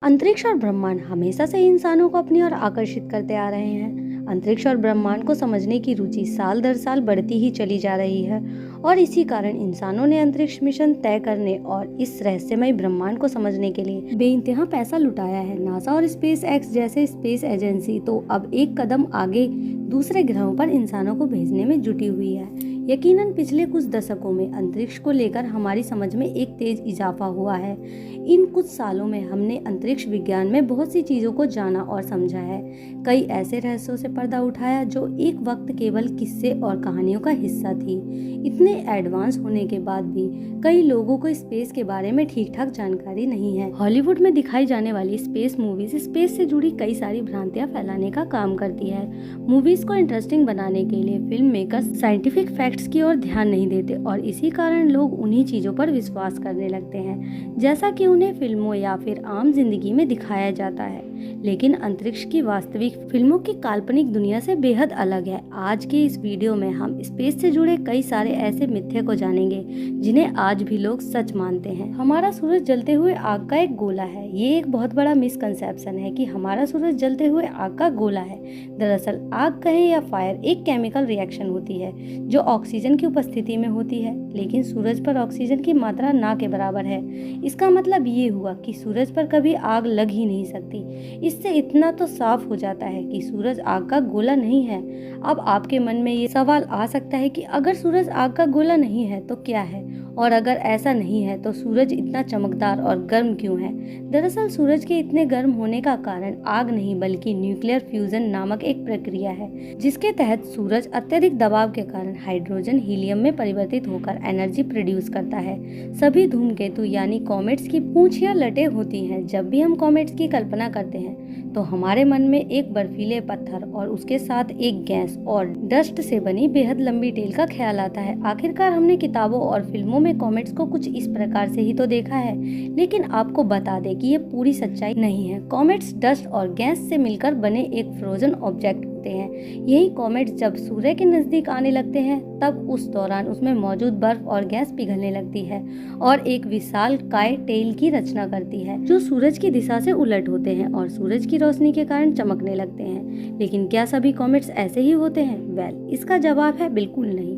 अंतरिक्ष और ब्रह्मांड हमेशा से ही इंसानों को अपनी ओर आकर्षित करते आ रहे हैं। अंतरिक्ष और ब्रह्मांड को समझने की रुचि साल दर साल बढ़ती ही चली जा रही है और इसी कारण इंसानों ने अंतरिक्ष मिशन तय करने और इस रहस्यमय ब्रह्मांड को समझने के लिए बेइंतहा पैसा लुटाया है। नासा और स्पेस एक्स जैसे स्पेस एजेंसी तो अब एक कदम आगे दूसरे ग्रहों पर इंसानों को भेजने में जुटी हुई है। यकीनन पिछले कुछ दशकों में अंतरिक्ष को लेकर हमारी समझ में एक तेज इजाफा हुआ है। इन कुछ सालों में हमने अंतरिक्ष विज्ञान में बहुत सी चीजों को जाना और समझा है। कई ऐसे रहस्यों से पर्दा उठाया जो एक वक्त केवल किस्से और कहानियों का हिस्सा थी। इतने एडवांस होने के बाद भी कई लोगों को स्पेस के बारे में ठीक ठाक जानकारी नहीं है। हॉलीवुड में दिखाई जाने वाली स्पेस मूवीज स्पेस से जुड़ी कई सारी भ्रांतियां फैलाने का काम करती है। मूवीज को इंटरेस्टिंग बनाने के लिए फिल्म मेकर्स साइंटिफिक फैक्ट्स की ओर ध्यान नहीं देते और इसी कारण लोग उन्हीं चीजों पर विश्वास करने लगते हैं जैसा कि उन्हें फिल्मों या फिर आम जिंदगी में दिखाया जाता है। लेकिन अंतरिक्ष की वास्तविक फिल्मों की काल्पनिक दुनिया से बेहद अलग है। आज के इस वीडियो में हम स्पेस से जुड़े कई सारे ऐसे मिथ्ये को जानेंगे जिन्हें आज भी लोग सच मानते हैं। हमारा सूरज जलते हुए आग का एक गोला है। ये एक बहुत बड़ा मिसकंसेप्शन है कि हमारा सूरज जलते हुए आग का गोला है। दरअसल आग कहें या फायर एक केमिकल रिएक्शन होती है जो ऑक्सीजन की उपस्थिति में होती है, लेकिन सूरज पर ऑक्सीजन की मात्रा ना के बराबर है। इसका मतलब ये हुआ कि सूरज पर कभी आग लग ही नहीं सकती। इससे इतना तो साफ हो जाता है कि सूरज आग का गोला नहीं है। अब आपके मन में ये सवाल आ सकता है कि अगर सूरज आग का गोला नहीं है तो क्या है, और अगर ऐसा नहीं है तो सूरज इतना चमकदार और गर्म क्यों है। दरअसल सूरज के इतने गर्म होने का कारण आग नहीं बल्कि न्यूक्लियर फ्यूजन नामक एक प्रक्रिया है, जिसके तहत सूरज अत्यधिक दबाव के कारण हाइड्रोजन हीलियम में परिवर्तित होकर एनर्जी प्रोड्यूस करता है। सभी धूमकेतु यानी कॉमेट्स की पूंछ या लटें होती हैं। जब भी हम कॉमेट्स की कल्पना करते हैं तो हमारे मन में एक बर्फीले पत्थर और उसके साथ एक गैस और डस्ट से बनी बेहद लंबी टेल का ख्याल आता है। आखिरकार हमने किताबों और फिल्मों में कॉमेट्स को कुछ इस प्रकार से ही तो देखा है, लेकिन आपको बता दें कि ये पूरी सच्चाई नहीं है। कॉमेट्स डस्ट और गैस से मिलकर बने एक फ्रोजन ऑब्जेक्ट होते हैं। यही कॉमेट्स जब सूर्य के नजदीक आने लगते हैं तब उस दौरान उसमें मौजूद बर्फ और गैस पिघलने लगती है और एक विशाल काय टेल की रचना करती है जो सूरज की दिशा से उलट होते हैं और सूरज की रोशनी के कारण चमकने लगते हैं। लेकिन क्या सभी कॉमेट्स ऐसे ही होते हैं? वेल, इसका जवाब है बिल्कुल नहीं।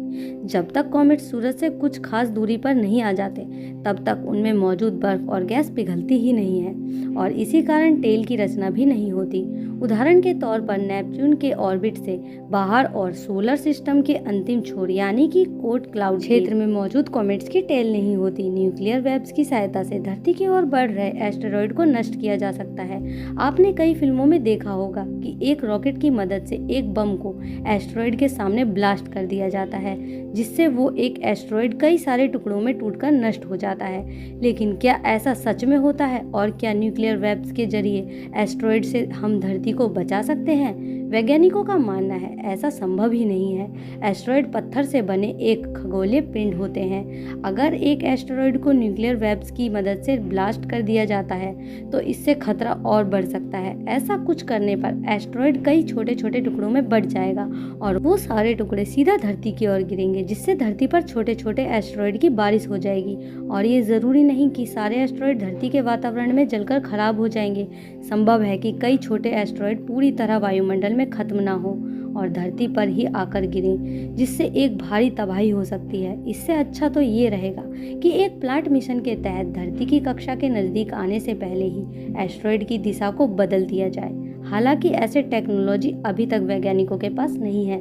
जब तक कॉमेट्स सूरज से कुछ खास दूरी पर नहीं आ जाते तब तक उनमें मौजूद बर्फ और गैस पिघलती ही नहीं है और इसी कारण टेल की रचना भी नहीं होती। उदाहरण के तौर पर नेपच्यून के ऑर्बिट से बाहर और सोलर सिस्टम के अंतिम छोर यानी कि कोट क्लाउड क्षेत्र में मौजूद कॉमेट्स की टेल नहीं होती। न्यूक्लियर वेब्स की सहायता से धरती की ओर बढ़ रहे एस्टेरॉयड को नष्ट किया जा सकता है। आपने कई फिल्मों में देखा होगा कि एक रॉकेट की मदद से एक बम को एस्टेरॉयड के सामने ब्लास्ट कर दिया जाता है, जिससे वो एक एस्टेरॉयड कई सारे टुकड़ों में टूटकर नष्ट हो जाता है। लेकिन क्या ऐसा सच में होता है और क्या न्यूक्लियर वेब्स के जरिए एस्टेरॉयड से हम धरती को बचा सकते हैं? वैज्ञानिकों का मानना है ऐसा संभव ही नहीं है। एस्टेरॉयड पत्थर से बने एक खगोलीय पिंड होते हैं। अगर एक एस्टेरॉयड को न्यूक्लियर वेब्स की मदद से ब्लास्ट कर दिया जाता है तो इससे खतरा और बढ़ सकता है। ऐसा कुछ करने पर एस्टेरॉयड कई छोटे छोटे टुकड़ों में बढ़ जाएगा और वो सारे टुकड़े सीधा धरती की ओर गिरेंगे, जिससे धरती पर छोटे छोटे एस्टेरॉयड की बारिश हो जाएगी। और ये जरूरी नहीं कि सारे एस्टेरॉयड धरती के वातावरण में जलकर खराब हो जाएंगे। संभव है कि कई छोटे एस्टेरॉयड पूरी तरह वायुमंडल में खत्म ना हो और धरती पर ही आकर गिरें, जिससे एक भारी तबाही हो सकती है। इससे अच्छा तो ये रहेगा कि एक प्लांट मिशन के तहत धरती की कक्षा के नजदीक आने से पहले ही एस्टेरॉयड की दिशा को बदल दिया जाए। हालांकि ऐसे टेक्नोलॉजी अभी तक वैज्ञानिकों के पास नहीं है,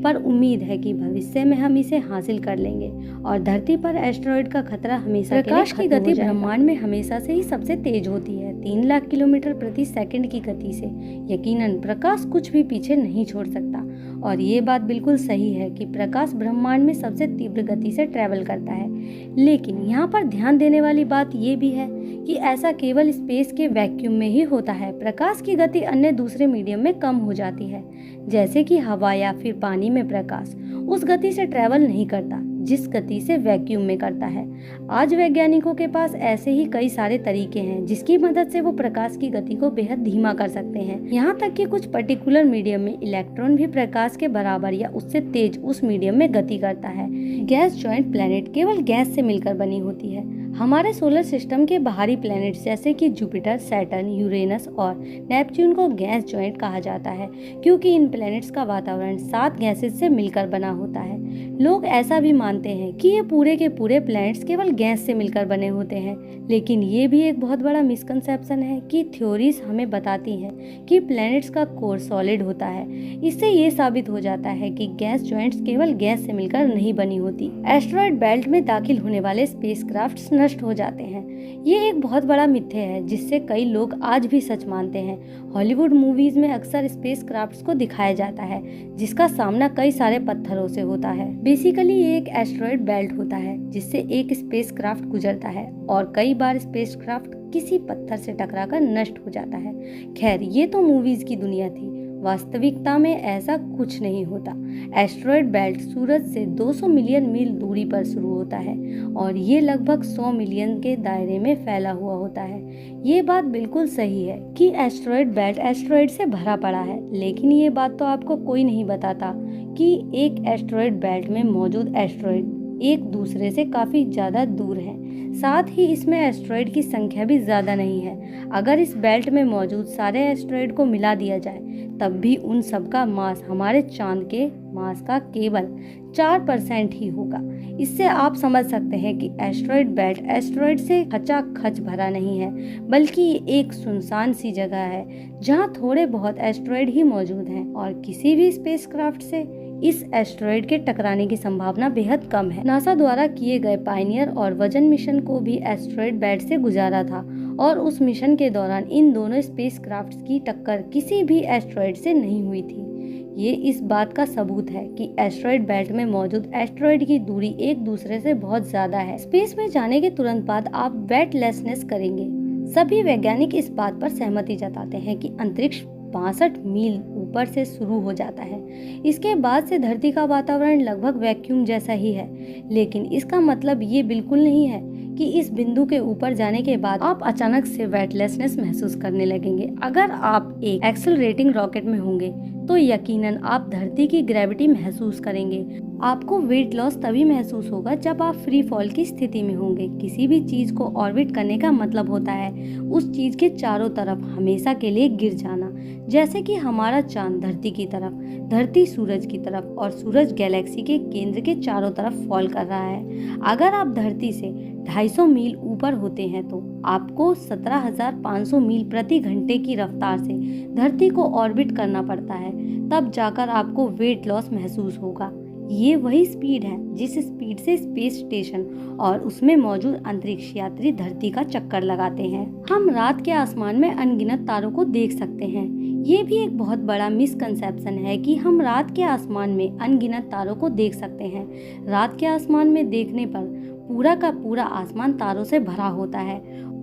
पर उम्मीद है कि भविष्य में हम इसे हासिल कर लेंगे और धरती पर एस्टेरॉयड का खतरा हमेशा प्रकाश की गति ब्रह्मांड में हमेशा से ही सबसे तेज होती है, 3 लाख किलोमीटर प्रति सेकंड की गति से। यकीनन प्रकाश कुछ भी पीछे नहीं छोड़ सकता और ये बात बिल्कुल सही है कि प्रकाश ब्रह्मांड में सबसे तीव्र गति से ट्रैवल करता है। लेकिन यहाँ पर ध्यान देने वाली बात ये भी है कि ऐसा केवल स्पेस के वैक्यूम में ही होता है। प्रकाश की गति अन्य दूसरे मीडियम में कम हो जाती है, जैसे कि हवा या फिर पानी में प्रकाश उस गति से ट्रैवल नहीं करता जिस गति से वैक्यूम में करता है। आज वैज्ञानिकों के पास ऐसे ही कई सारे तरीके हैं जिसकी मदद से वो प्रकाश की गति को बेहद धीमा कर सकते हैं। यहाँ तक कि कुछ पर्टिकुलर मीडियम में इलेक्ट्रॉन भी प्रकाश के बराबर या उससे तेज उस मीडियम में गति करता है। गैस जॉइंट प्लैनेट केवल गैस से मिलकर बनी होती है। हमारे सोलर सिस्टम के बाहरी प्लैनेट्स जैसे कि जुपिटर, सैटर्न, यूरेनस और नेपच्यून को गैस जॉइंट कहा जाता है, क्योंकि इन प्लैनेट्स का वातावरण 7 गैसेस से मिलकर बना होता है। लोग ऐसा भी मानते हैं कि ये पूरे के पूरे प्लैनेट्स केवल गैस से मिलकर बने होते हैं, लेकिन ये भी एक बहुत बड़ा मिसकंसेप्शन है कि थ्योरीज हमें बताती हैं कि प्लैनेट्स का कोर सॉलिड होता है। इससे ये साबित हो जाता है कि गैस जॉइंट्स केवल गैस से मिलकर नहीं बनी होती। एस्टेरॉयड बेल्ट में दाखिल होने वाले स्पेसक्राफ्ट नष्ट हो जाते हैं। ये एक बहुत बड़ा मिथ्य है जिससे कई लोग आज भी सच मानते हैं। हॉलीवुड मूवीज में अक्सर स्पेसक्राफ्ट्स को दिखाया जाता है जिसका सामना कई सारे पत्थरों से होता है। बेसिकली ये एक एस्टेरॉयड बेल्ट होता है जिससे एक स्पेसक्राफ्ट गुजरता है और कई बार स्पेसक्राफ्ट किसी पत्थर से टकराकर नष्ट हो जाता है। खैर, ये तो मूवीज की दुनिया थी, वास्तविकता में ऐसा कुछ नहीं होता। एस्टेरॉयड बेल्ट सूरज से 200 मिलियन मील दूरी पर शुरू होता है और ये लगभग 100 मिलियन के दायरे में फैला हुआ होता है। ये बात बिल्कुल सही है कि एस्टेरॉयड बेल्ट एस्टेरॉयड से भरा पड़ा है, लेकिन ये बात तो आपको कोई नहीं बताता कि एक एस्टेरॉयड बेल्ट में मौजूद एस्टेरॉयड एक दूसरे से काफी ज्यादा दूर हैं। साथ ही इसमें एस्टेरॉयड की संख्या भी ज्यादा नहीं है। अगर इस बेल्ट में मौजूद सारे एस्टेरॉयड को मिला दिया जाए तब भी उन सब का मास हमारे चांद के मास का केवल 4% ही होगा। इससे आप समझ सकते हैं कि एस्टेरॉयड बेल्ट एस्टेरॉयड से खचाखच भरा नहीं है, बल्कि ये एक सुनसान सी जगह है जहां थोड़े बहुत एस्टेरॉयड ही मौजूद हैं और किसी भी स्पेसक्राफ्ट से इस एस्टेरॉयड के टकराने की संभावना बेहद कम है। नासा द्वारा किए गए पायनियर और वजन मिशन को भी एस्टेरॉयड बेल्ट से गुजारा था और उस मिशन के दौरान इन दोनों स्पेसक्राफ्ट्स की टक्कर किसी भी एस्टेरॉयड से नहीं हुई थी। ये इस बात का सबूत है कि एस्टेरॉयड बेल्ट में मौजूद एस्टेरॉयड की दूरी एक दूसरे से बहुत ज्यादा है। स्पेस में जाने के तुरंत बाद आप वेटलेसनेस करेंगे। सभी वैज्ञानिक इस बात पर सहमति जताते हैं कि अंतरिक्ष 62 मील ऊपर से शुरू हो जाता है। इसके बाद से धरती का वातावरण लगभग वैक्यूम जैसा ही है, लेकिन इसका मतलब ये बिल्कुल नहीं है कि इस बिंदु के ऊपर जाने के बाद आप अचानक से वेटलेसनेस महसूस करने लगेंगे। अगर आप एक एक्सेलरेटिंग रॉकेट में होंगे तो यकीनन आप धरती की ग्रेविटी महसूस करेंगे। आपको वेट लॉस तभी महसूस होगा जब आप फ्री फॉल की स्थिति में होंगे। किसी भी चीज को ऑर्बिट करने का मतलब होता है उस चीज के चारों तरफ हमेशा के लिए गिर जाना। जैसे कि हमारा चांद धरती की तरफ, धरती सूरज की तरफ और सूरज गैलेक्सी के केंद्र के चारों तरफ फॉल कर रहा है। अगर आप धरती से 250 मील ऊपर होते हैं तो आपको 17,500 मील प्रति घंटे की रफ्तार से धरती को ऑर्बिट करना पड़ता है, तब जाकर आपको वेट लॉस महसूस होगा। ये वही स्पीड है जिस स्पीड से स्पेस स्टेशन और उसमें मौजूद अंतरिक्ष यात्री धरती का चक्कर लगाते हैं। हम रात के आसमान में अनगिनत तारों को देख सकते हैं। ये भी एक बहुत बड़ा मिसकंसेप्शन है कि हम रात के आसमान में अनगिनत तारों को देख सकते हैं। रात के आसमान में देखने पर पूरा का पूरा आसमान तारों से भरा होता है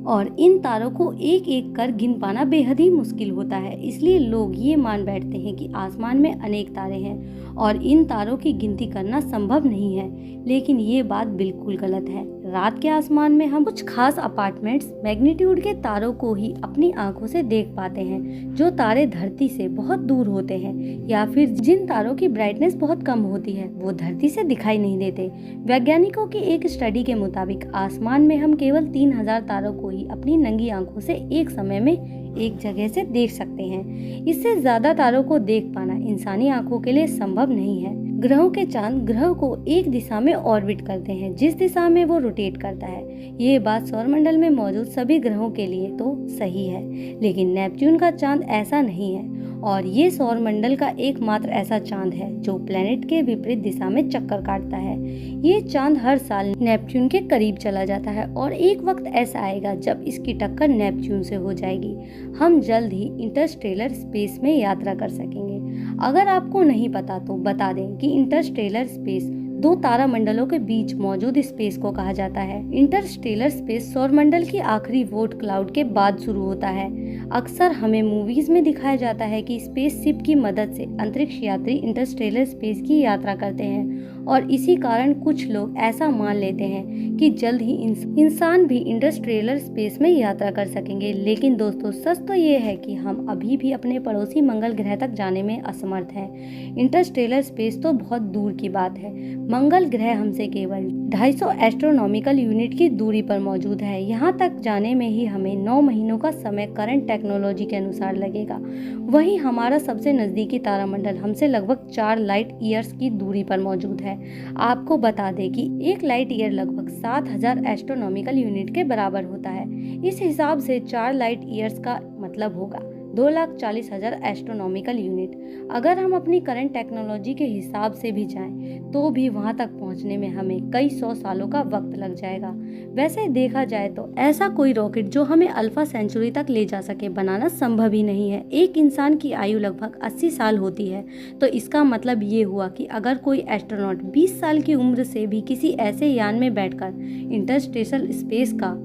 और इन तारों को एक एक कर गिन पाना बेहद ही मुश्किल होता है। इसलिए लोग ये मान बैठते हैं कि आसमान में अनेक तारे हैं और इन तारों की गिनती करना संभव नहीं है, लेकिन ये बात बिल्कुल गलत है। रात के आसमान में हम कुछ खास अपार्टमेंट्स मैग्नीट्यूड के तारों को ही अपनी आंखों से देख पाते हैं, जो तारे धरती से बहुत दूर होते हैं या फिर जिन तारों की ब्राइटनेस बहुत कम होती है वो धरती से दिखाई नहीं देते। वैज्ञानिकों की एक स्टडी के मुताबिक आसमान में हम केवल 3000 तारों को ही अपनी नंगी आंखों से एक समय में एक जगह से देख सकते हैं। इससे ज्यादा तारों को देख पाना इंसानी आंखों के लिए संभव नहीं है। ग्रहों के चांद ग्रह को एक दिशा में ऑर्बिट करते हैं जिस दिशा में वो रोटेट करता है। ये बात सौरमंडल में मौजूद सभी ग्रहों के लिए तो सही है, लेकिन नेपच्यून का चांद ऐसा नहीं है और ये सौरमंडल का एकमात्र ऐसा चांद है जो प्लेनेट के विपरीत दिशा में चक्कर काटता है। ये चांद हर साल नेपच्यून के करीब चला जाता है और एक वक्त ऐसा आएगा जब इसकी टक्कर नेपच्यून से हो जाएगी। हम जल्द ही इंटरस्टेलर स्पेस में यात्रा कर सकेंगे। अगर आपको नहीं पता तो बता दें कि इंटरस्टेलर स्पेस दो तारामंडलों के बीच मौजूद स्पेस को कहा जाता है। इंटरस्टेलर स्पेस सौरमंडल की आखिरी वोट क्लाउड के बाद शुरू होता है। अक्सर हमें मूवीज में दिखाया जाता है कि स्पेसशिप की मदद से अंतरिक्ष यात्री इंटरस्टेलर स्पेस की यात्रा करते हैं और इसी कारण कुछ लोग ऐसा मान लेते हैं कि जल्द ही इंसान भी इंटरस्टेलर स्पेस में यात्रा कर सकेंगे। लेकिन दोस्तों, सच तो ये है कि हम अभी भी अपने पड़ोसी मंगल ग्रह तक जाने में असमर्थ हैं। इंटरस्टेलर स्पेस तो बहुत दूर की बात है। मंगल ग्रह हमसे केवल 250 एस्ट्रोनॉमिकल यूनिट की दूरी पर मौजूद है। यहाँ तक जाने में ही हमें 9 महीनों का समय करंट टेक्नोलॉजी के अनुसार लगेगा। वहीं हमारा सबसे नज़दीकी तारामंडल हमसे लगभग 4 लाइट ईयर्स की दूरी पर मौजूद है। आपको बता दें कि 1 लाइट ईयर लगभग 7000 एस्ट्रोनॉमिकल यूनिट के बराबर होता है। इस हिसाब से 4 लाइट ईयर्स का मतलब होगा 2,40,000 एस्ट्रोनॉमिकल यूनिट। अगर हम अपनी करंट टेक्नोलॉजी के हिसाब से भी जाएं, तो भी वहां तक पहुंचने में हमें कई 100 सालों का वक्त लग जाएगा। वैसे देखा जाए तो ऐसा कोई रॉकेट जो हमें अल्फा सेंचुरी तक ले जा सके बनाना संभव ही नहीं है। एक इंसान की आयु लगभग 80 साल होती है, तो इसका मतलब ये हुआ कि अगर कोई एस्ट्रोनॉट 20 साल की उम्र से भी किसी ऐसे यान में बैठकर इंटरस्टेशनल स्पेस का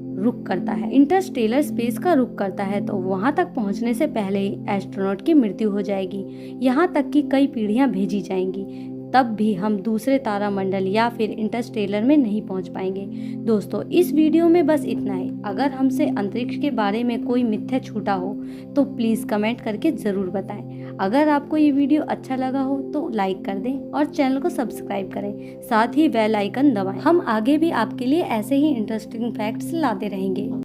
रुख करता है तो वहां तक पहुंचने से पहले ही एस्ट्रोनॉट की मृत्यु हो जाएगी। यहां तक कि कई पीढ़ियां भेजी जाएंगी, तब भी हम दूसरे तारामंडल या फिर इंटरस्टेलर में नहीं पहुंच पाएंगे। दोस्तों, इस वीडियो में बस इतना ही। अगर हमसे अंतरिक्ष के बारे में कोई मिथ्या छूटा हो तो प्लीज़ कमेंट करके ज़रूर बताएं। अगर आपको ये वीडियो अच्छा लगा हो तो लाइक कर दें और चैनल को सब्सक्राइब करें, साथ ही बेल आइकन दबाएं। हम आगे भी आपके लिए ऐसे ही इंटरेस्टिंग फैक्ट्स लाते रहेंगे।